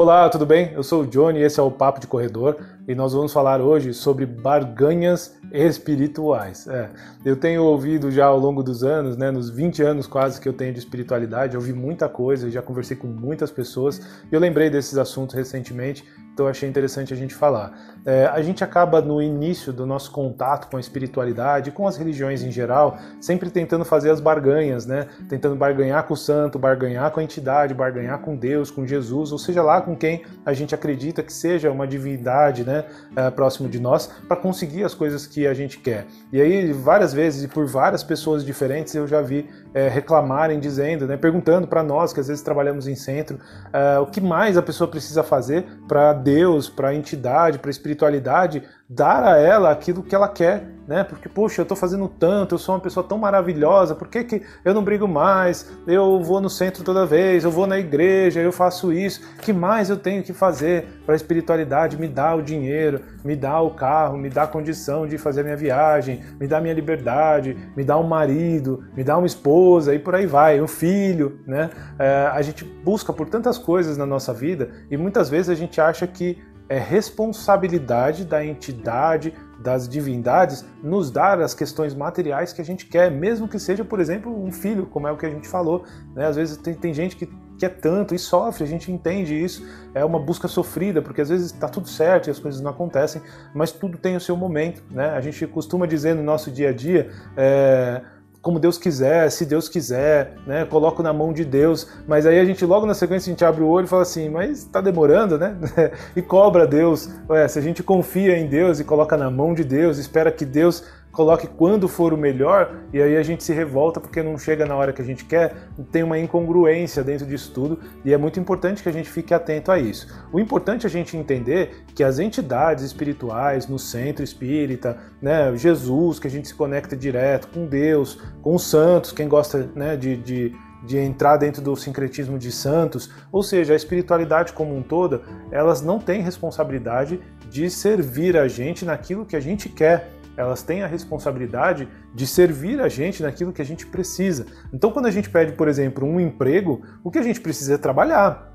Olá, tudo bem? Eu sou o Johnny e esse é o Papo de Corredor e nós vamos falar hoje sobre barganhas espirituais. Eu tenho ouvido já ao longo dos anos, nos 20 anos quase que eu tenho de espiritualidade, eu ouvi muita coisa, já conversei com muitas pessoas e eu lembrei desses assuntos recentemente, então eu achei interessante a gente falar. A gente acaba no início do nosso contato com a espiritualidade, com as religiões em geral, sempre tentando fazer as barganhas, tentando barganhar com o santo, barganhar com a entidade, barganhar com Deus, com Jesus, ou seja lá com quem a gente acredita que seja uma divindade próximo de nós, para conseguir as coisas que a gente quer. E aí, várias vezes, e por várias pessoas diferentes, eu já vi reclamarem, dizendo, perguntando para nós, que às vezes trabalhamos em centro, o que mais a pessoa precisa fazer para Deus, para a entidade, para a espiritualidade, dar a ela aquilo que ela quer, Porque, poxa, eu estou fazendo tanto, eu sou uma pessoa tão maravilhosa, por que eu não brigo mais? Eu vou no centro toda vez, eu vou na igreja, eu faço isso. O que mais eu tenho que fazer para a espiritualidade? Me dá o dinheiro, me dá o carro, me dá a condição de fazer a minha viagem, me dá a minha liberdade, me dá um marido, me dá uma esposa e por aí vai, um filho, A gente busca por tantas coisas na nossa vida e muitas vezes a gente acha que é responsabilidade da entidade, das divindades, nos dar as questões materiais que a gente quer, mesmo que seja, por exemplo, um filho, como é o que a gente falou. Às vezes tem gente que quer tanto e sofre, a gente entende isso, é uma busca sofrida, porque às vezes está tudo certo e as coisas não acontecem, mas tudo tem o seu momento. A gente costuma dizer no nosso dia a dia, como Deus quiser, se Deus quiser, coloco na mão de Deus, mas aí a gente logo na sequência a gente abre o olho e fala assim, mas está demorando, e cobra Deus. Se a gente confia em Deus e coloca na mão de Deus, espera que Deus coloque quando for o melhor, e aí a gente se revolta porque não chega na hora que a gente quer, tem uma incongruência dentro disso tudo, e é muito importante que a gente fique atento a isso. O importante é a gente entender que as entidades espirituais no centro espírita, Jesus, que a gente se conecta direto com Deus, com os santos, quem gosta de entrar dentro do sincretismo de santos, ou seja, a espiritualidade como um todo, elas não têm responsabilidade de servir a gente naquilo que a gente quer. Elas têm a responsabilidade de servir a gente naquilo que a gente precisa. Então, quando a gente pede, por exemplo, um emprego, o que a gente precisa é trabalhar.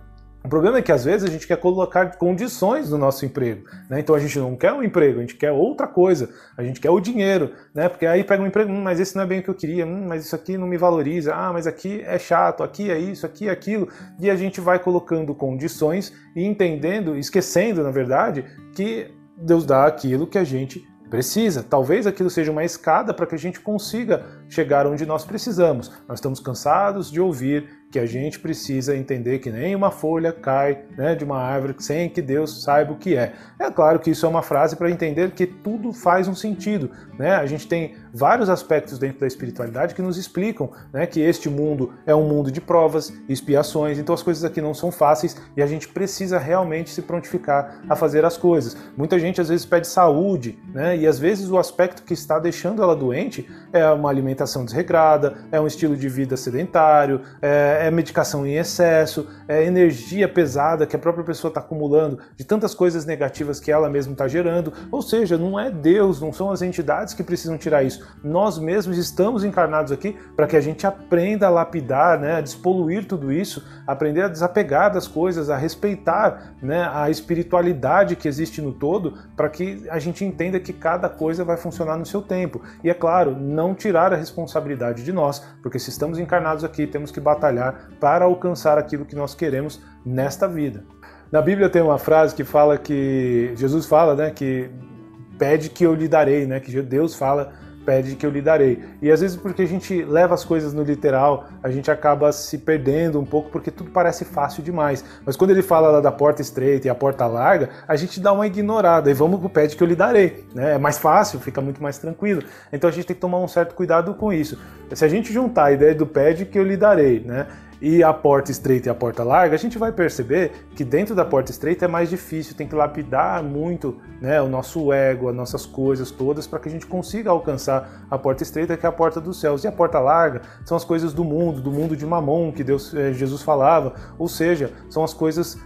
O problema é que, às vezes, a gente quer colocar condições no nosso emprego. Então, a gente não quer um emprego, a gente quer outra coisa. A gente quer o dinheiro, Porque aí pega um emprego, mas esse não é bem o que eu queria, mas isso aqui não me valoriza, mas aqui é chato, aqui é isso, aqui é aquilo. E a gente vai colocando condições e entendendo, esquecendo, na verdade, que Deus dá aquilo que a gente precisa. Talvez aquilo seja uma escada para que a gente consiga chegar onde nós precisamos. Nós estamos cansados de ouvir que a gente precisa entender que nem uma folha cai de uma árvore sem que Deus saiba o que é. É claro que isso é uma frase para entender que tudo faz um sentido. A gente tem vários aspectos dentro da espiritualidade que nos explicam que este mundo é um mundo de provas e expiações, então as coisas aqui não são fáceis e a gente precisa realmente se prontificar a fazer as coisas. Muita gente às vezes pede saúde, e às vezes o aspecto que está deixando ela doente é uma alimentação desregrada, é um estilo de vida sedentário, é medicação em excesso, é energia pesada que a própria pessoa está acumulando de tantas coisas negativas que ela mesma está gerando. Ou seja, não é Deus, não são as entidades que precisam tirar isso. Nós mesmos estamos encarnados aqui para que a gente aprenda a lapidar, a despoluir tudo isso, aprender a desapegar das coisas, a respeitar a espiritualidade que existe no todo, para que a gente entenda que cada coisa vai funcionar no seu tempo. E é claro, não tirar a responsabilidade de nós, porque se estamos encarnados aqui, temos que batalhar para alcançar aquilo que nós queremos nesta vida. Na Bíblia tem uma frase que fala que Jesus fala, que pede que eu lhe darei, que Deus fala, pede que eu lhe darei. E às vezes porque a gente leva as coisas no literal, a gente acaba se perdendo um pouco porque tudo parece fácil demais. Mas quando ele fala lá da porta estreita e a porta larga, a gente dá uma ignorada e vamos pro pede que eu lhe darei. É mais fácil, fica muito mais tranquilo. Então a gente tem que tomar um certo cuidado com isso. Se a gente juntar a ideia do pede que eu lhe darei, e a porta estreita e a porta larga, a gente vai perceber que dentro da porta estreita é mais difícil, tem que lapidar muito o nosso ego, as nossas coisas todas, para que a gente consiga alcançar a porta estreita, que é a porta dos céus. E a porta larga são as coisas do mundo de Mamon, que Jesus falava, ou seja, são as coisas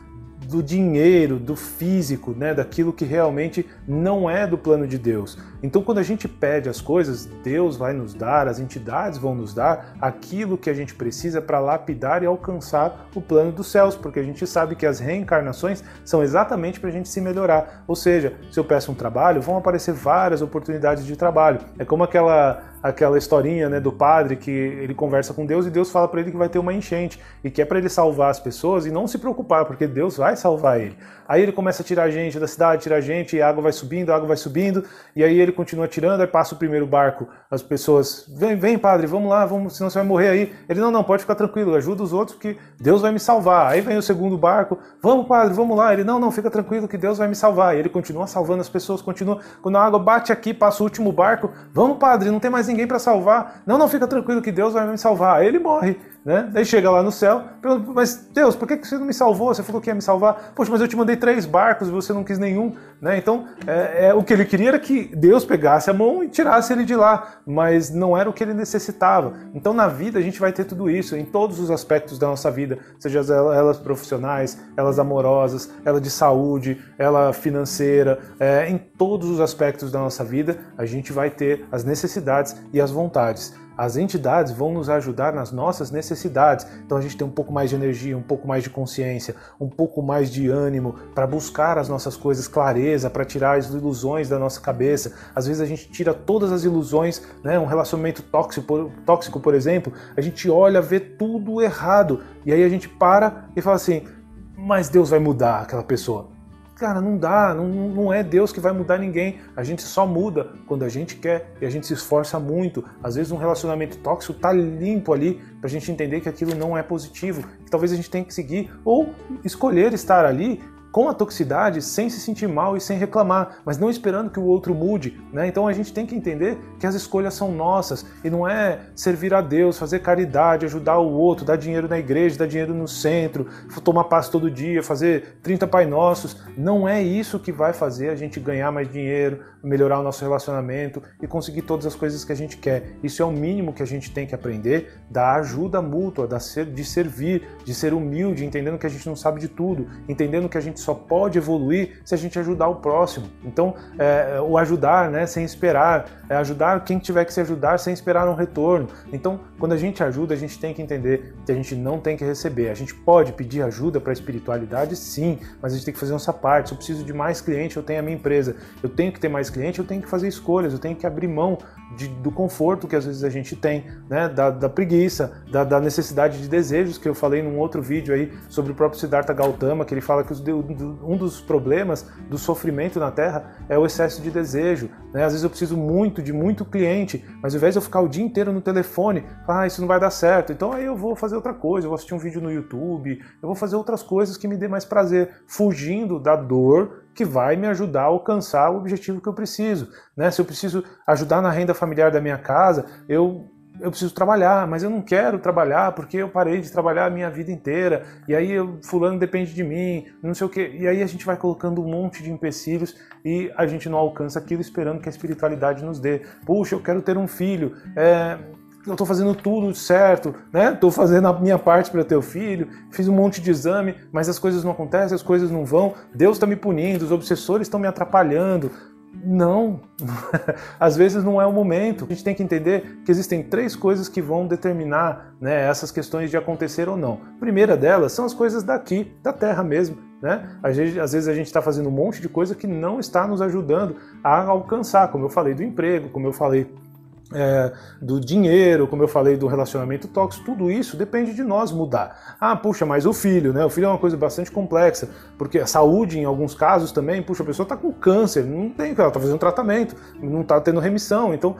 do dinheiro, do físico, né, daquilo que realmente não é do plano de Deus. Então, quando a gente pede as coisas, Deus vai nos dar, as entidades vão nos dar aquilo que a gente precisa para lapidar e alcançar o plano dos céus, porque a gente sabe que as reencarnações são exatamente para a gente se melhorar. Ou seja, se eu peço um trabalho, vão aparecer várias oportunidades de trabalho. É como aquela historinha, né, do padre que ele conversa com Deus e Deus fala para ele que vai ter uma enchente e que é para ele salvar as pessoas e não se preocupar, porque Deus vai salvar ele. Aí ele começa a tirar gente da cidade, tirar gente, e a água vai subindo, e aí ele continua tirando, aí passa o primeiro barco, as pessoas, vem padre, vamos lá, senão você vai morrer aí. Ele, não, pode ficar tranquilo, ajuda os outros que Deus vai me salvar. Aí vem o segundo barco, vamos padre, vamos lá. Ele, não, fica tranquilo que Deus vai me salvar. E ele continua salvando as pessoas, continua. Quando a água bate aqui, passa o último barco, vamos padre, não tem mais ninguém para salvar. Não, fica tranquilo que Deus vai me salvar. Aí ele morre, né? Daí chega lá no céu, pergunta, mas Deus, por que você não me salvou? Você falou que ia me salvar. Poxa, mas eu te mandei 3 barcos e você não quis nenhum, né? Então, o que ele queria era que Deus pegasse a mão e tirasse ele de lá, mas não era o que ele necessitava. Então, na vida, a gente vai ter tudo isso, em todos os aspectos da nossa vida, seja elas profissionais, elas amorosas, ela de saúde, ela financeira, em todos os aspectos da nossa vida, a gente vai ter as necessidades e as vontades. As entidades vão nos ajudar nas nossas necessidades. Então a gente tem um pouco mais de energia, um pouco mais de consciência, um pouco mais de ânimo para buscar as nossas coisas, clareza, para tirar as ilusões da nossa cabeça. Às vezes a gente tira todas as ilusões, né? Um relacionamento tóxico, por exemplo, a gente olha, vê tudo errado. E aí a gente para e fala assim, mas Deus vai mudar aquela pessoa. Cara, não dá, não é Deus que vai mudar ninguém. A gente só muda quando a gente quer e a gente se esforça muito. Às vezes um relacionamento tóxico tá limpo ali pra gente entender que aquilo não é positivo, que talvez a gente tenha que seguir ou escolher estar ali com a toxicidade, sem se sentir mal e sem reclamar, mas não esperando que o outro mude, né? Então a gente tem que entender que as escolhas são nossas e não é servir a Deus, fazer caridade, ajudar o outro, dar dinheiro na igreja, dar dinheiro no centro, tomar passe todo dia, fazer 30 Pai Nossos. Não é isso que vai fazer a gente ganhar mais dinheiro, melhorar o nosso relacionamento e conseguir todas as coisas que a gente quer. Isso é o mínimo que a gente tem que aprender, da ajuda mútua, de servir, de ser humilde, entendendo que a gente não sabe de tudo, entendendo que a gente só pode evoluir se a gente ajudar o próximo. Então, o ajudar, né, sem esperar, ajudar quem tiver que se ajudar sem esperar um retorno. Então, quando a gente ajuda, a gente tem que entender que a gente não tem que receber. A gente pode pedir ajuda para a espiritualidade, sim, mas a gente tem que fazer nossa parte. Se eu preciso de mais cliente, eu tenho a minha empresa. Eu tenho que ter mais cliente, eu tenho que fazer escolhas, eu tenho que abrir mão do conforto que às vezes a gente tem, né, da preguiça, da necessidade de desejos, que eu falei num outro vídeo aí sobre o próprio Siddhartha Gautama, que ele fala que um dos problemas do sofrimento na Terra é o excesso de desejo, né? Às vezes eu preciso de muito cliente, mas ao invés de eu ficar o dia inteiro no telefone, isso não vai dar certo, então aí eu vou fazer outra coisa, eu vou assistir um vídeo no YouTube, eu vou fazer outras coisas que me dê mais prazer, fugindo da dor que vai me ajudar a alcançar o objetivo que eu preciso, né? Se eu preciso ajudar na renda familiar da minha casa, eu preciso trabalhar, mas eu não quero trabalhar porque eu parei de trabalhar a minha vida inteira, e aí fulano depende de mim, não sei o quê. E aí a gente vai colocando um monte de empecilhos e a gente não alcança aquilo esperando que a espiritualidade nos dê. Puxa, eu quero ter um filho, eu estou fazendo tudo certo, né? Estou fazendo a minha parte para ter o filho, fiz um monte de exame, mas as coisas não acontecem, as coisas não vão, Deus está me punindo, os obsessores estão me atrapalhando. Não, às vezes não é o momento. A gente tem que entender que existem 3 coisas que vão determinar, né, essas questões de acontecer ou não. A primeira delas são as coisas daqui, da Terra mesmo, né? Às vezes a gente está fazendo um monte de coisa que não está nos ajudando a alcançar, como eu falei do emprego, como eu falei do dinheiro, como eu falei do relacionamento tóxico, tudo isso depende de nós mudar. Puxa, mas o filho, né? O filho é uma coisa bastante complexa, porque a saúde, em alguns casos também, puxa, a pessoa está com câncer, não tem, ela está fazendo tratamento, não está tendo remissão, então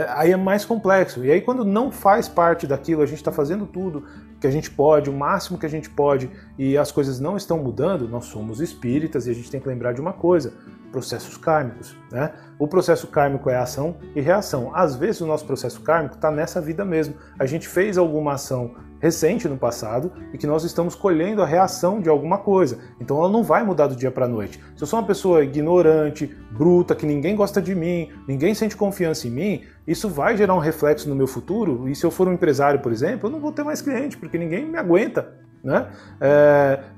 aí é mais complexo. E aí quando não faz parte daquilo, a gente está fazendo tudo que a gente pode, o máximo que a gente pode, e as coisas não estão mudando, nós somos espíritas e a gente tem que lembrar de uma coisa: processos kármicos, né? O processo kármico é ação e reação. Às vezes o nosso processo kármico está nessa vida mesmo. A gente fez alguma ação recente no passado e que nós estamos colhendo a reação de alguma coisa. Então ela não vai mudar do dia para a noite. Se eu sou uma pessoa ignorante, bruta, que ninguém gosta de mim, ninguém sente confiança em mim, isso vai gerar um reflexo no meu futuro. E se eu for um empresário, por exemplo, eu não vou ter mais cliente, porque ninguém me aguenta. né?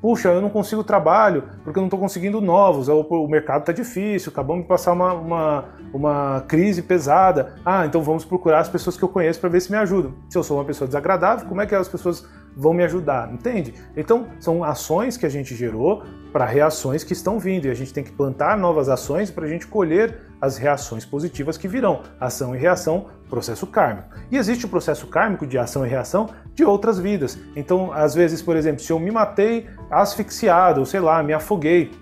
Puxa, eu não consigo trabalho porque eu não estou conseguindo novos, o mercado está difícil, acabamos de passar uma crise pesada. Então vamos procurar as pessoas que eu conheço para ver se me ajudam. Se eu sou uma pessoa desagradável, como é que as pessoas vão me ajudar? Entende? Então são ações que a gente gerou para reações que estão vindo, e a gente tem que plantar novas ações para a gente colher as reações positivas que virão. Ação e reação, processo kármico. E existe o processo kármico de ação e reação de outras vidas. Então, às vezes, por exemplo, se eu me matei asfixiado, ou sei lá, me afoguei,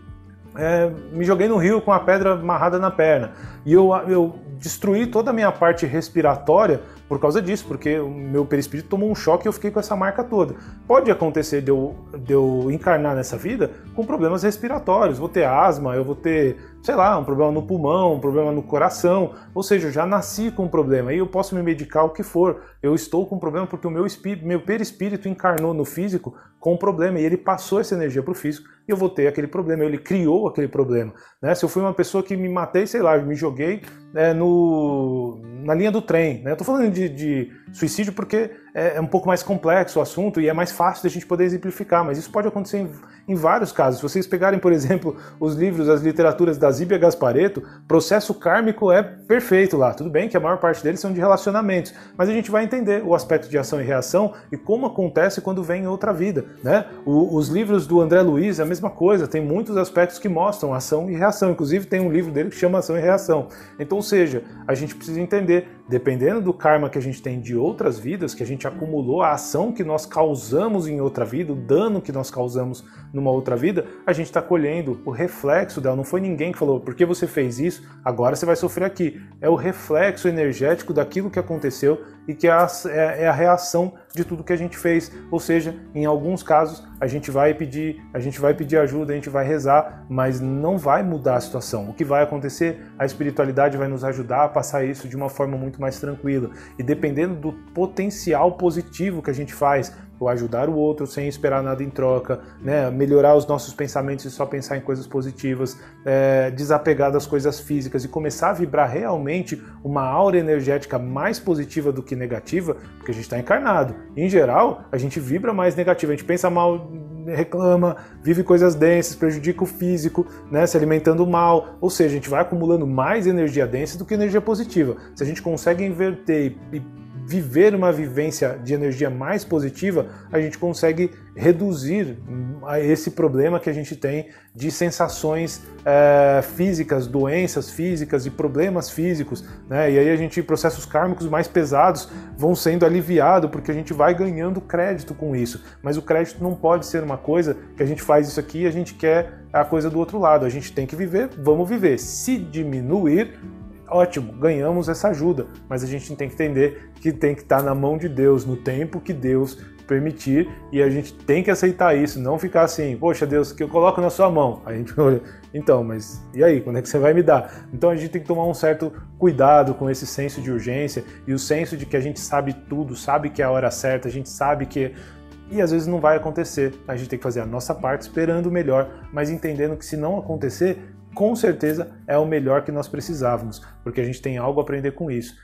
me joguei no rio com a pedra amarrada na perna, e eu destruí toda a minha parte respiratória por causa disso, porque o meu perispírito tomou um choque e eu fiquei com essa marca toda. Pode acontecer de eu encarnar nessa vida com problemas respiratórios, vou ter asma, eu vou ter, sei lá, um problema no pulmão, um problema no coração, ou seja, eu já nasci com um problema, e eu posso me medicar o que for, eu estou com um problema porque o meu perispírito encarnou no físico com um problema, e ele passou essa energia para o físico, e eu vou ter aquele problema, ele criou aquele problema, né? Se eu fui uma pessoa que me matei, sei lá, me joguei na linha do trem, né? Eu tô falando de suicídio porque é um pouco mais complexo o assunto e é mais fácil da gente poder exemplificar, mas isso pode acontecer em vários casos. Se vocês pegarem, por exemplo, os livros, as literaturas da Zíbia Gasparetto, processo kármico é perfeito lá. Tudo bem que a maior parte deles são de relacionamentos, mas a gente vai entender o aspecto de ação e reação e como acontece quando vem em outra vida, né? Os livros do André Luiz é a mesma coisa, tem muitos aspectos que mostram ação e reação, inclusive tem um livro dele que chama Ação e Reação. Então, ou seja, a gente precisa entender, dependendo do karma que a gente tem de outras vidas, que a gente acumulou, a ação que nós causamos em outra vida, o dano que nós causamos numa outra vida, a gente está colhendo o reflexo dela. Não foi ninguém que falou, porque você fez isso, agora você vai sofrer aqui. É o reflexo energético daquilo que aconteceu e que é a reação de tudo que a gente fez. Ou seja, em alguns casos a gente vai pedir ajuda, a gente vai rezar, mas não vai mudar a situação. O que vai acontecer, a espiritualidade vai nos ajudar a passar isso de uma forma muito mais tranquila. E dependendo do potencial positivo que a gente faz, ou ajudar o outro sem esperar nada em troca, né? Melhorar os nossos pensamentos e só pensar em coisas positivas, desapegar das coisas físicas e começar a vibrar realmente uma aura energética mais positiva do que negativa, porque a gente está encarnado. Em geral, a gente vibra mais negativo, a gente pensa mal, reclama, vive coisas densas, prejudica o físico, né, se alimentando mal, ou seja, a gente vai acumulando mais energia densa do que energia positiva. Se a gente consegue inverter e viver uma vivência de energia mais positiva, a gente consegue reduzir esse problema que a gente tem de sensações físicas, doenças físicas e problemas físicos, né? E aí processos kármicos mais pesados vão sendo aliviados porque a gente vai ganhando crédito com isso. Mas o crédito não pode ser uma coisa que a gente faz isso aqui e a gente quer a coisa do outro lado. A gente tem que viver, vamos viver. Se diminuir, ótimo, ganhamos essa ajuda, mas a gente tem que entender que tem que estar na mão de Deus, no tempo que Deus permitir, e a gente tem que aceitar isso, não ficar assim, poxa Deus, que eu coloco na sua mão. A gente olha, então, mas e aí, quando é que você vai me dar? Então a gente tem que tomar um certo cuidado com esse senso de urgência e o senso de que a gente sabe tudo, sabe que é a hora certa, a gente sabe que... E às vezes não vai acontecer, a gente tem que fazer a nossa parte esperando o melhor, mas entendendo que se não acontecer, com certeza é o melhor que nós precisávamos, porque a gente tem algo a aprender com isso.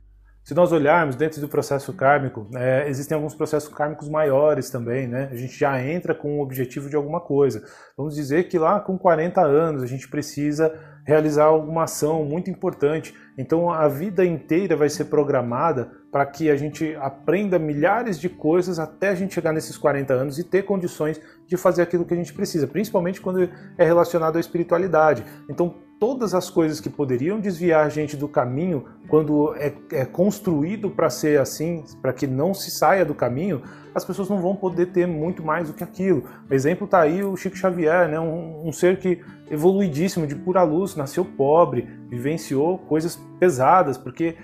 Se nós olharmos dentro do processo kármico, existem alguns processos kármicos maiores também, né? A gente já entra com o objetivo de alguma coisa. Vamos dizer que lá com 40 anos a gente precisa realizar alguma ação muito importante. Então a vida inteira vai ser programada para que a gente aprenda milhares de coisas até a gente chegar nesses 40 anos e ter condições de fazer aquilo que a gente precisa, principalmente quando é relacionado à espiritualidade. Então todas as coisas que poderiam desviar a gente do caminho, quando é construído para ser assim, para que não se saia do caminho, as pessoas não vão poder ter muito mais do que aquilo. O exemplo está aí o Chico Xavier, né? Um ser que evoluidíssimo, de pura luz, nasceu pobre, vivenciou coisas pesadas, porque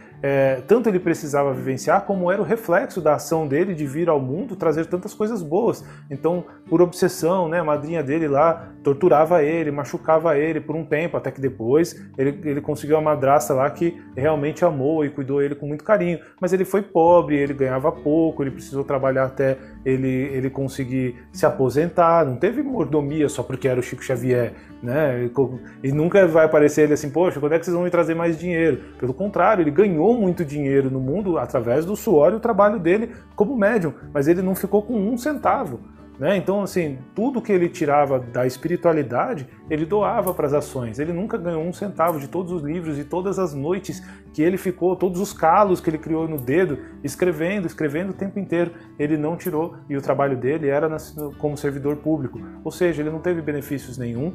tanto ele precisava vivenciar, como era o reflexo da ação dele de vir ao mundo trazer tantas coisas boas. Então, por obsessão, né, a madrinha dele lá torturava ele, machucava ele por um tempo, até que depois ele conseguiu uma madrasta lá que realmente amou e cuidou ele com muito carinho. Mas ele foi pobre, ele ganhava pouco, ele precisou trabalhar até ele conseguir se aposentar, não teve mordomia só porque era o Chico Xavier, né? E nunca vai aparecer ele assim, poxa, quando é que vocês vão me trazer mais dinheiro? Pelo contrário, ele ganhou muito dinheiro no mundo através do suor e o trabalho dele como médium, mas ele não ficou com um centavo. né? Então, assim, tudo que ele tirava da espiritualidade, ele doava para as ações. Ele nunca ganhou um centavo de todos os livros e todas as noites que ele ficou, todos os calos que ele criou no dedo, escrevendo o tempo inteiro. Ele não tirou, e o trabalho dele era como servidor público. Ou seja, ele não teve benefícios nenhum,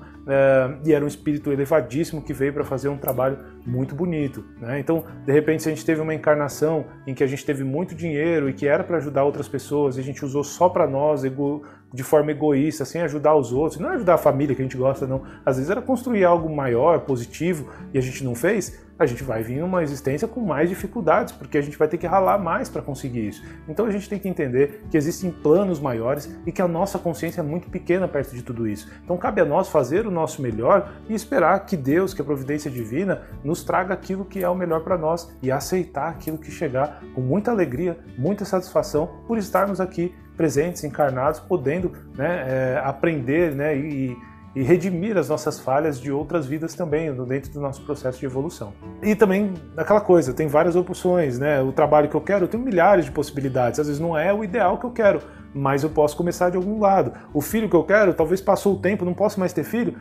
e era um espírito elevadíssimo que veio para fazer um trabalho muito bonito, né? Então, de repente, se a gente teve uma encarnação em que a gente teve muito dinheiro e que era para ajudar outras pessoas, e a gente usou só para nós, de forma egoísta, sem ajudar os outros, não ajudar a família que a gente gosta, não. Às vezes era construir algo maior, positivo, e a gente não fez, a gente vai vir numa existência com mais dificuldades, porque a gente vai ter que ralar mais para conseguir isso. Então a gente tem que entender que existem planos maiores e que a nossa consciência é muito pequena perto de tudo isso. Então cabe a nós fazer o nosso melhor e esperar que Deus, que a providência divina, nos traga aquilo que é o melhor para nós e aceitar aquilo que chegar com muita alegria, muita satisfação por estarmos aqui presentes, encarnados, podendo, né, aprender, né, e redimir as nossas falhas de outras vidas também, dentro do nosso processo de evolução. E também, aquela coisa, tem várias opções, né? O trabalho que eu quero, eu tenho milhares de possibilidades. Às vezes não é o ideal que eu quero, mas eu posso começar de algum lado. O filho que eu quero, talvez passou o tempo, não posso mais ter filho.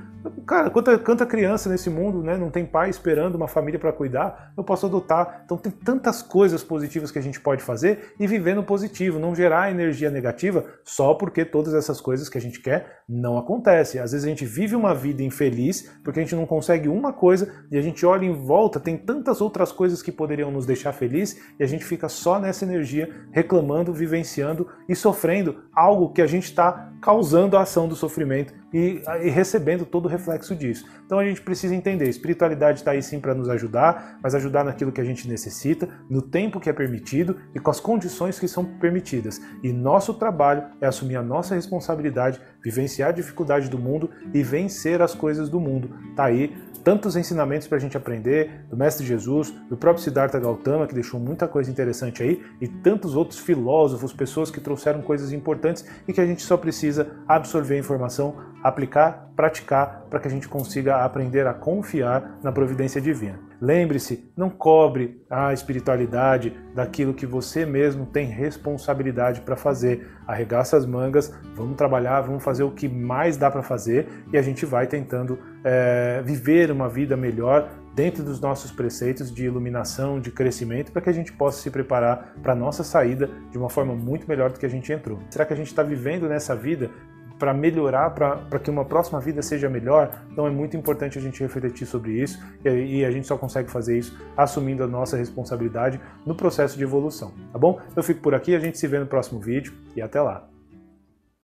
Cara, quanta criança nesse mundo, né, não tem pai esperando uma família para cuidar, eu posso adotar. Então tem tantas coisas positivas que a gente pode fazer e viver no positivo, não gerar energia negativa só porque todas essas coisas que a gente quer não acontecem. Às vezes a gente vive uma vida infeliz porque a gente não consegue uma coisa e a gente olha em volta, tem tantas outras coisas que poderiam nos deixar feliz e a gente fica só nessa energia reclamando, vivenciando e sofrendo algo que a gente está causando a ação do sofrimento e recebendo todo o reflexo disso. Então a gente precisa entender, a espiritualidade está aí sim para nos ajudar, mas ajudar naquilo que a gente necessita, no tempo que é permitido e com as condições que são permitidas. E nosso trabalho é assumir a nossa responsabilidade, vivenciar a dificuldade do mundo e vencer as coisas do mundo. Tá aí tantos ensinamentos para a gente aprender, do Mestre Jesus, do próprio Siddhartha Gautama, que deixou muita coisa interessante aí, e tantos outros filósofos, pessoas que trouxeram coisas importantes e que a gente só precisa absorver a informação, aplicar, praticar, para que a gente consiga aprender a confiar na providência divina. Lembre-se, não cobre a espiritualidade daquilo que você mesmo tem responsabilidade para fazer. Arregaça as mangas, vamos trabalhar, vamos fazer o que mais dá para fazer e a gente vai tentando viver uma vida melhor dentro dos nossos preceitos de iluminação, de crescimento, para que a gente possa se preparar para a nossa saída de uma forma muito melhor do que a gente entrou. Será que a gente está vivendo nessa vida para melhorar, para que uma próxima vida seja melhor? Então é muito importante a gente refletir sobre isso e a gente só consegue fazer isso assumindo a nossa responsabilidade no processo de evolução, tá bom? Eu fico por aqui, a gente se vê no próximo vídeo e até lá!